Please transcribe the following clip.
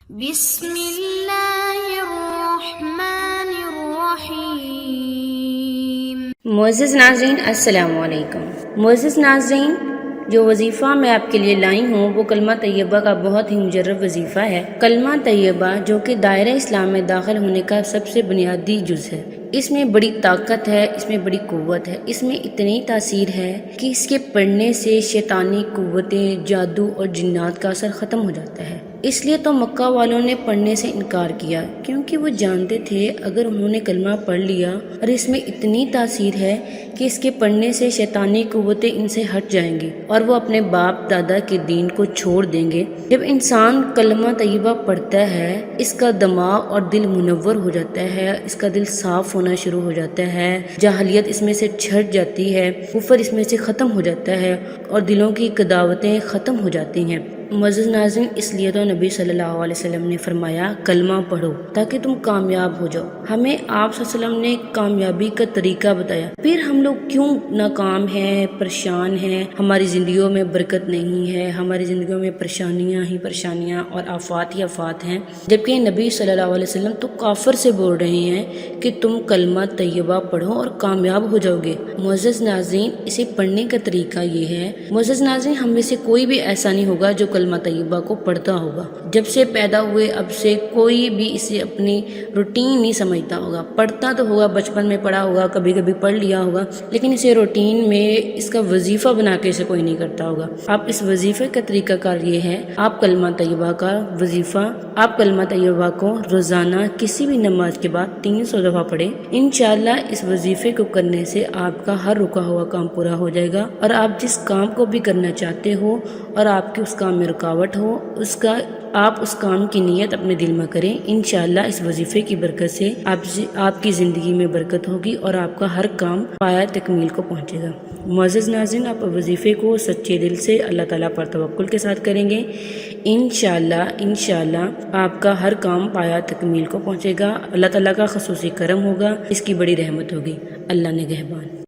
بسم اللہ الرحمن الرحیم۔ معزز ناظرین السلام علیکم۔ معزز ناظرین، جو وظیفہ میں آپ کے لیے لائی ہوں وہ کلمہ طیبہ کا بہت ہی مجرب وظیفہ ہے۔ کلمہ طیبہ جو کہ دائرہ اسلام میں داخل ہونے کا سب سے بنیادی جز ہے۔ اس میں بڑی طاقت ہے، اس میں بڑی قوت ہے، اس میں اتنی تاثیر ہے کہ اس کے پڑھنے سے شیطانی قوتیں، جادو اور جنات کا اثر ختم ہو جاتا ہے۔ اس لیے تو مکہ والوں نے پڑھنے سے انکار کیا، کیونکہ وہ جانتے تھے اگر انہوں نے کلمہ پڑھ لیا اور اس میں اتنی تاثیر ہے کہ اس کے پڑھنے سے شیطانی قوتیں ان سے ہٹ جائیں گی اور وہ اپنے باپ دادا کے دین کو چھوڑ دیں گے۔ جب انسان کلمہ طیبہ پڑھتا ہے، اس کا دماغ اور دل منور ہو جاتا ہے، اس کا دل صاف ہونا شروع ہو جاتا ہے، جاہلیت اس میں سے چھٹ جاتی ہے، کفر اس میں سے ختم ہو جاتا ہے اور دلوں کی قداوتیں ختم ہو جاتی ہیں۔ معزز ناظرین، اس لیے تو نبی صلی اللہ علیہ وسلم نے فرمایا کلمہ پڑھو تاکہ تم کامیاب ہو جاؤ۔ ہمیں آپ صلی اللہ علیہ وسلم نے کامیابی کا طریقہ بتایا، پھر ہم لوگ کیوں ناکام ہیں، پریشان ہیں، ہماری زندگیوں میں برکت نہیں ہے، ہماری زندگیوں میں پریشانیاں ہی پریشانیاں اور آفات ہی آفات ہیں، جبکہ نبی صلی اللہ علیہ وسلم تو کافر سے بول رہے ہیں کہ تم کلمہ طیبہ پڑھو اور کامیاب ہو جاؤ گے۔ معزز ناظرین، اسے پڑھنے کا طریقہ یہ ہے، معزز ناظرین، ہم میں سے کوئی بھی ایسا نہیں ہوگا جو کلمہ طیبہ کو پڑھتا ہوگا۔ جب سے پیدا ہوئے اب سے کوئی بھی اسے اپنی روٹین نہیں سمجھتا ہوگا۔ پڑھتا تو ہوگا، بچپن میں پڑھا ہوگا، کبھی کبھی پڑھ لیا ہوگا، لیکن اسے روٹین میں اس کا وظیفہ بنا کے اسے کوئی نہیں کرتا ہوگا۔ آپ اس وظیفے کا طریقہ کار یہ ہے، آپ کلمہ طیبہ کا وظیفہ، آپ کلمہ طیبہ کو روزانہ کسی بھی نماز کے بعد 300 دفعہ پڑھیں۔ انشاءاللہ اس وظیفے کو کرنے سے آپ کا ہر رکا ہوا کام پورا ہو جائے گا اور آپ جس کام کو بھی کرنا چاہتے ہو اور آپ کی اس کام میں رکاوٹ ہو، آپ اس کام کی نیت اپنے دل میں کریں۔ انشاءاللہ اس وظیفے کی برکت سے آپ کی زندگی میں برکت ہوگی اور آپ کا ہر کام پایہ تکمیل کو پہنچے گا۔ معزز ناظرین، آپ وظیفے کو سچے دل سے اللہ تعالیٰ پر توکل کے ساتھ کریں گے، انشاءاللہ آپ کا ہر کام پایہ تکمیل کو پہنچے گا۔ اللہ تعالیٰ کا خصوصی کرم ہوگا، اس کی بڑی رحمت ہوگی۔ اللہ نگہبان۔